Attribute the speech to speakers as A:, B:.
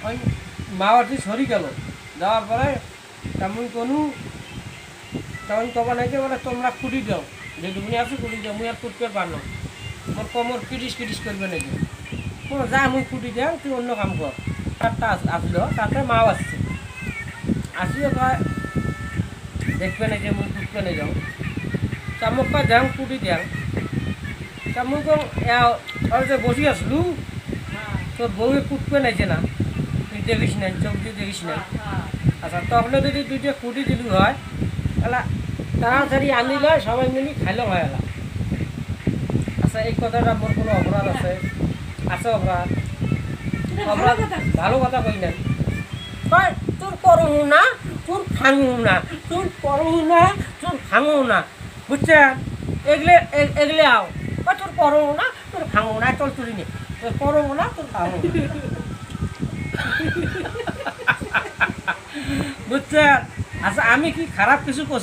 A: ওই মা বাড়ি সরি গেল, যাওয়ার পরে তেমন কোনো তেমন কবা নাকি বলে তোমরা কুটি দাও, যেটুকুনি আছে কুটি দাও, মুই আর কুটতে পারলাম, আমার কোমর কিটিস করবে নাকি, কোনো যা মুই কুটি দেও, তুই অন্য কাম কর। তারটা আসলো, তাতে মাও আসছে, আসলে কয় দেখবে না যে মুই কুটবে না যাও, চামুক কয় দেও কুটি দেও, চামুক আর যে বসি আসলু তোর বউয়ে কুটবে নাইছে না, তুই দেখিস নাই, চোখ দিয়ে দেখিস নাই। আচ্ছা তখন যদি দুইটা কুটি দিলু হয় তাহলে তাড়াতাড়ি আনিলে সবাই মিলি খাইলেও হয় এলা। আচ্ছা এই কথাটা মোর কোনো অপরাধ আছে? আছে অপরাধ? অপরাধ ভালো কথা কই না, কয় তোর করহু না, তোর ভাঙু না, তোর করহু না, তোর ভাঙু না, বুঝছে? এগলে এগলে আও, কয় তোর করহু না, তোর ভাঙু না, চল তুলি নে, তোর করহু না, তোর ভাঙু না। বুঝছে? আচ্ছা আমি কি খারাপ কিছু করছি?